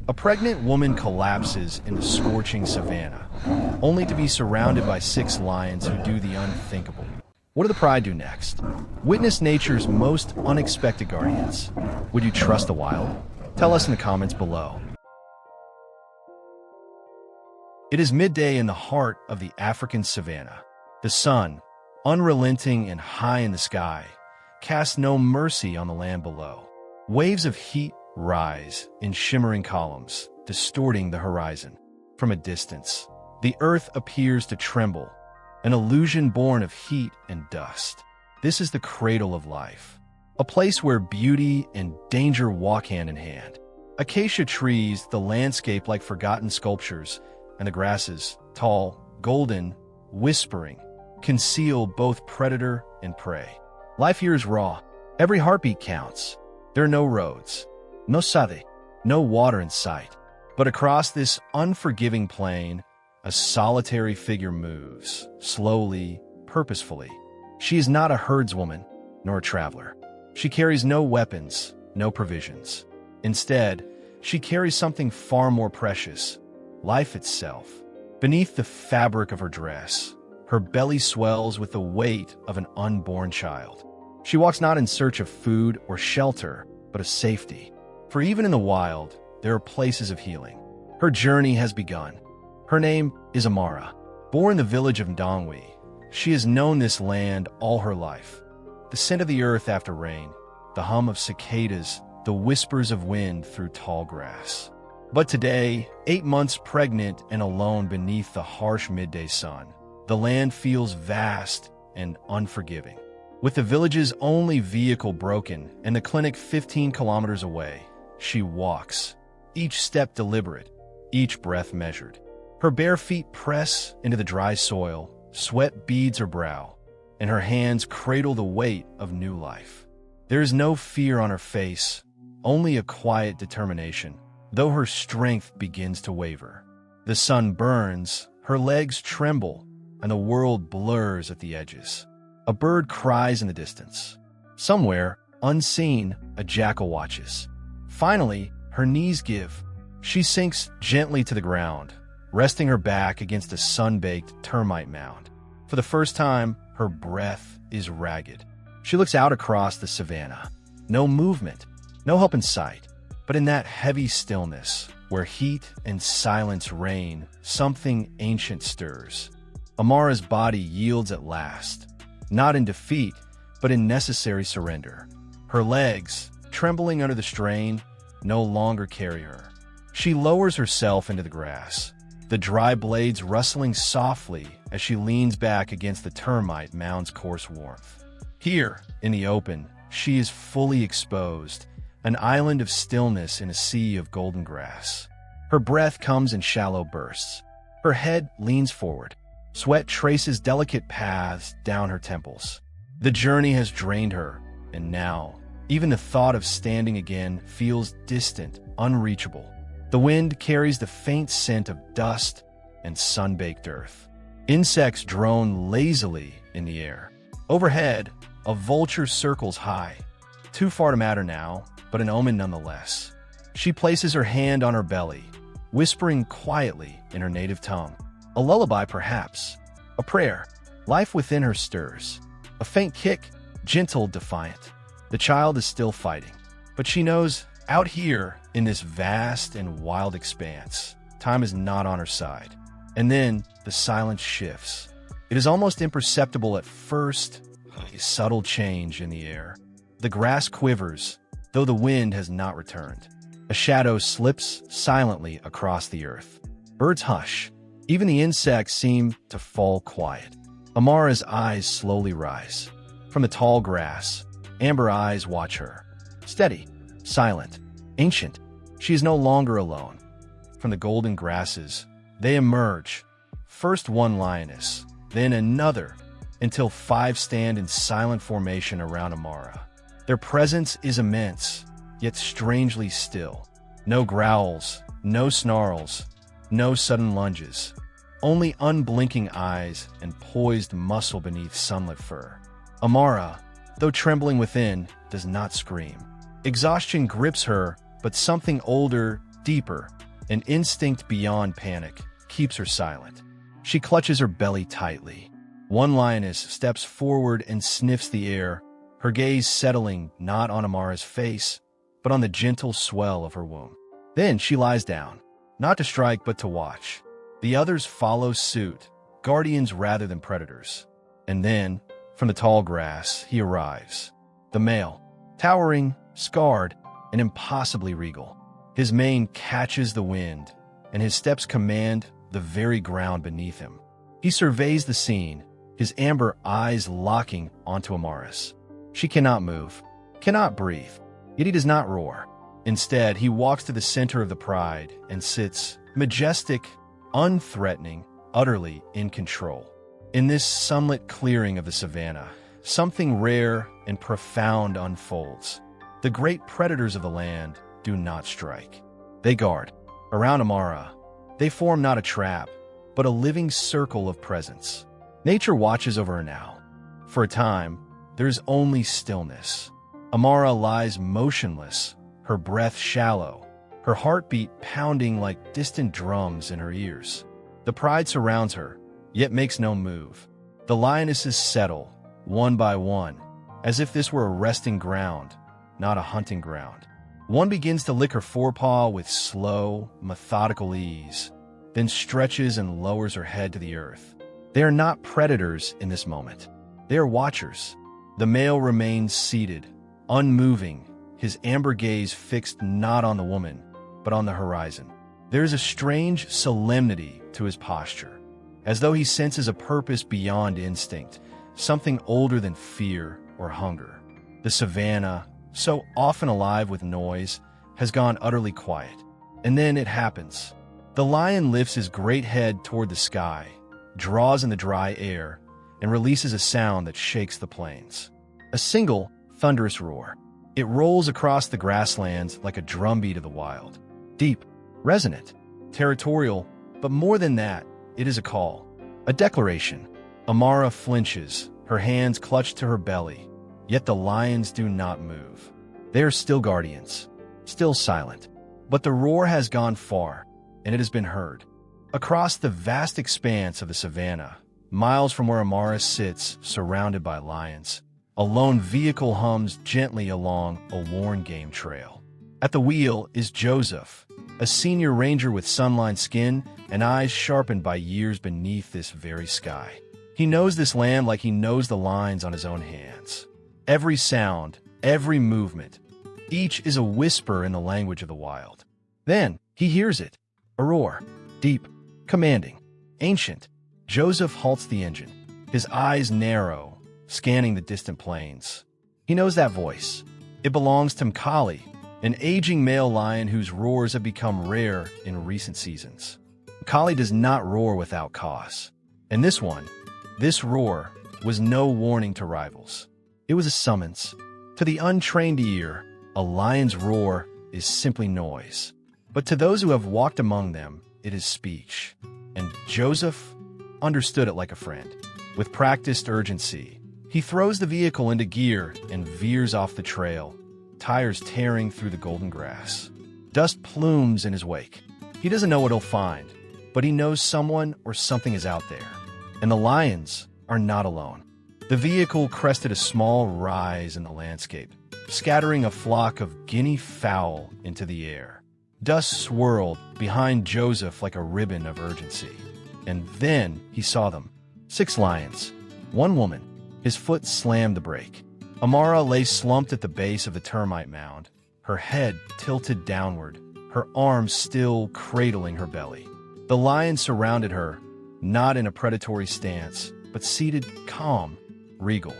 A pregnant woman collapses in the scorching savanna, only to be surrounded by 6 lions who do the unthinkable. What do the pride do next? Witness nature's most unexpected guardians. Would you trust the wild? Tell us in the comments below. It is midday in the heart of the African savanna. The sun, unrelenting and high in the sky, casts no mercy on the land below. Waves of heat rise in shimmering columns, distorting the horizon. From a distance, the earth appears to tremble, an illusion born of heat and dust. This is the cradle of life, a place where beauty and danger walk hand in hand. Acacia trees, the landscape like forgotten sculptures, and the grasses, tall, golden, whispering, conceal both predator and prey. Life here is raw. Every heartbeat counts. There are no roads, no sade, no water in sight. But across this unforgiving plain, a solitary figure moves, slowly, purposefully. She is not a herdswoman, nor a traveler. She carries no weapons, no provisions. Instead, she carries something far more precious, life itself. Beneath the fabric of her dress, her belly swells with the weight of an unborn child. She walks not in search of food or shelter, but of safety. For even in the wild, there are places of healing. Her journey has begun. Her name is Amara. Born in the village of Ndongwe, she has known this land all her life. The scent of the earth after rain, the hum of cicadas, the whispers of wind through tall grass. But today, 8 months pregnant and alone beneath the harsh midday sun, the land feels vast and unforgiving. With the village's only vehicle broken and the clinic 15 kilometers away, she walks, each step deliberate, each breath measured. Her bare feet press into the dry soil, sweat beads her brow, and her hands cradle the weight of new life. There is no fear on her face, only a quiet determination, though her strength begins to waver. The sun burns, her legs tremble, and the world blurs at the edges. A bird cries in the distance. Somewhere, unseen, a jackal watches. Finally, her knees give. She sinks gently to the ground, resting her back against a sun-baked termite mound. For the first time, her breath is ragged. She looks out across the savanna. No movement, no help in sight. But in that heavy stillness, where heat and silence reign, something ancient stirs. Amara's body yields at last, not in defeat, but in necessary surrender. Her legs, trembling under the strain, no longer carry her. She lowers herself into the grass, the dry blades rustling softly as she leans back against the termite mound's coarse warmth. Here, in the open, she is fully exposed, an island of stillness in a sea of golden grass. Her breath comes in shallow bursts. Her head leans forward. Sweat traces delicate paths down her temples. The journey has drained her, and now, even the thought of standing again feels distant, unreachable. The wind carries the faint scent of dust and sun-baked earth. Insects drone lazily in the air. Overhead, a vulture circles high. Too far to matter now, but an omen nonetheless. She places her hand on her belly, whispering quietly in her native tongue. A lullaby, perhaps. A prayer. Life within her stirs. A faint kick, gentle, defiant. The child is still fighting. But she knows, out here, in this vast and wild expanse, time is not on her side. And then, the silence shifts. It is almost imperceptible at first, a subtle change in the air. The grass quivers, though the wind has not returned. A shadow slips silently across the earth. Birds hush. Even the insects seem to fall quiet. Amara's eyes slowly rise. From the tall grass, amber eyes watch her. Steady, silent, ancient. She is no longer alone. From the golden grasses, they emerge. First one lioness, then another, until 5 stand in silent formation around Amara. Their presence is immense, yet strangely still. No growls, no snarls, no sudden lunges. Only unblinking eyes and poised muscle beneath sunlit fur. Amara, though trembling within, does not scream. Exhaustion grips her, but something older, deeper. An instinct beyond panic keeps her silent. She clutches her belly tightly. One lioness steps forward and sniffs the air, her gaze settling not on Amara's face, but on the gentle swell of her womb. Then she lies down, not to strike but to watch. The others follow suit, guardians rather than predators. And then, from the tall grass, he arrives. The male, towering, scarred, and impossibly regal. His mane catches the wind, and his steps command the very ground beneath him. He surveys the scene, his amber eyes locking onto Amaris. She cannot move, cannot breathe, yet he does not roar. Instead, he walks to the center of the pride and sits, majestic, unthreatening, utterly in control. In this sunlit clearing of the savanna, something rare and profound unfolds. The great predators of the land do not strike. They guard. Around Amara, they form not a trap, but a living circle of presence. Nature watches over her now. For a time, there is only stillness. Amara lies motionless, her breath shallow, her heartbeat pounding like distant drums in her ears. The pride surrounds her, yet makes no move. The lionesses settle, one by one, as if this were a resting ground, not a hunting ground. One begins to lick her forepaw with slow, methodical ease, then stretches and lowers her head to the earth. They are not predators in this moment. They are watchers. The male remains seated, unmoving, his amber gaze fixed not on the woman, but on the horizon. There is a strange solemnity to his posture, as though he senses a purpose beyond instinct, something older than fear or hunger. The savanna, so often alive with noise, has gone utterly quiet. And then it happens. The lion lifts his great head toward the sky, draws in the dry air, and releases a sound that shakes the plains. A single, thunderous roar. It rolls across the grasslands like a drumbeat of the wild. Deep, resonant, territorial, but more than that, it is a call, a declaration. Amara flinches, her hands clutched to her belly, yet the lions do not move. They are still guardians, still silent. But the roar has gone far, and it has been heard. Across the vast expanse of the savanna, miles from where Amara sits, surrounded by lions, a lone vehicle hums gently along a worn game trail. At the wheel is Joseph, a senior ranger with sun-lined skin and eyes sharpened by years beneath this very sky. He knows this land like he knows the lines on his own hands. Every sound, every movement, each is a whisper in the language of the wild. Then he hears it, a roar, deep, commanding, ancient. Joseph halts the engine, his eyes narrow, scanning the distant plains. He knows that voice. It belongs to Mkali, an aging male lion whose roars have become rare in recent seasons. Mkali does not roar without cause. And this roar, was no warning to rivals. It was a summons. To the untrained ear, a lion's roar is simply noise. But to those who have walked among them, it is speech. And Joseph understood it like a friend. With practiced urgency, he throws the vehicle into gear and veers off the trail, tires tearing through the golden grass. Dust plumes in his wake. He doesn't know what he'll find, but he knows someone or something is out there. And the lions are not alone. The vehicle crested a small rise in the landscape, scattering a flock of guinea fowl into the air. Dust swirled behind Joseph like a ribbon of urgency. And then he saw them. 6 lions, 1 woman. His foot slammed the brake. Amara lay slumped at the base of the termite mound, her head tilted downward, her arms still cradling her belly. The lions surrounded her, not in a predatory stance, but seated calm, regal,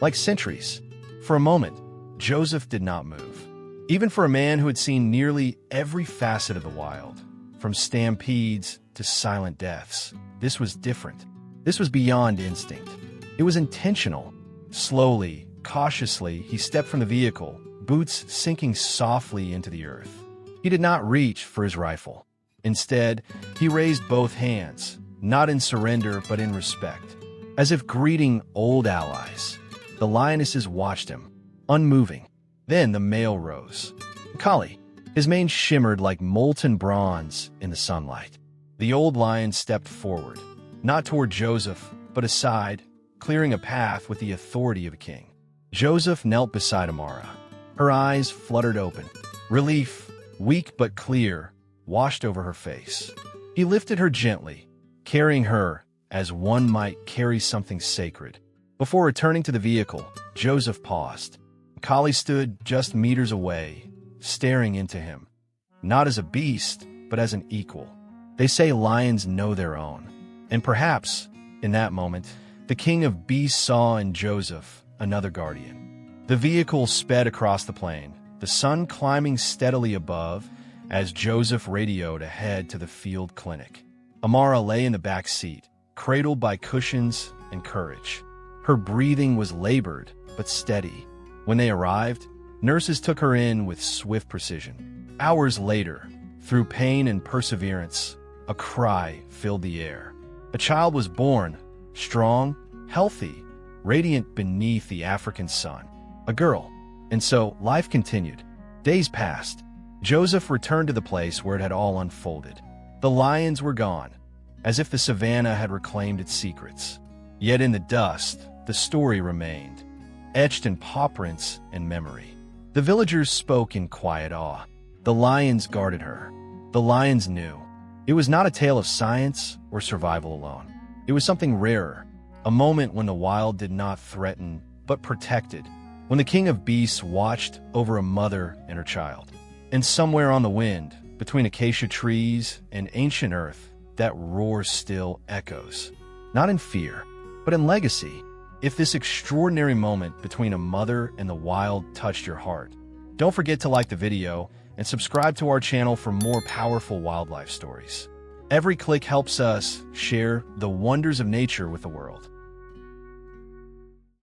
like sentries. For a moment, Joseph did not move. Even for a man who had seen nearly every facet of the wild, from stampedes to silent deaths, this was different. This was beyond instinct. It was intentional. Slowly, cautiously, he stepped from the vehicle, boots sinking softly into the earth. He did not reach for his rifle. Instead, he raised both hands, not in surrender but in respect, as if greeting old allies. The lionesses watched him, unmoving. Then the male rose. Mkali, His mane shimmered like molten bronze in the sunlight. The old lion stepped forward, not toward Joseph, but aside, clearing a path with the authority of a king. Joseph knelt beside Amara. Her eyes fluttered open. Relief, weak but clear, washed over her face. He lifted her gently, carrying her as one might carry something sacred. Before returning to the vehicle, Joseph paused. Kali stood just meters away, staring into him, not as a beast, but as an equal. They say lions know their own. And perhaps, in that moment, the king of beasts saw in Joseph another guardian. The vehicle sped across the plain, the sun climbing steadily above as Joseph radioed ahead to the field clinic. Amara lay in the back seat, cradled by cushions and courage. Her breathing was labored but steady. When they arrived, nurses took her in with swift precision. Hours later, through pain and perseverance, a cry filled the air. A child was born, strong, healthy, radiant beneath the African sun. A girl. And so life continued. Days passed. Joseph returned to the place where it had all unfolded. The lions were gone, as if the savanna had reclaimed its secrets. Yet in the dust, the story remained, etched in paw prints and memory. The villagers spoke in quiet awe. The lions guarded her. The lions knew. It was not a tale of science or survival alone. It was something rarer, a moment when the wild did not threaten, but protected, when the king of beasts watched over a mother and her child. And somewhere on the wind, between acacia trees and ancient earth, that roar still echoes, not in fear, but in legacy. If this extraordinary moment between a mother and the wild touched your heart, don't forget to like the video and subscribe to our channel for more powerful wildlife stories. Every click helps us share the wonders of nature with the world.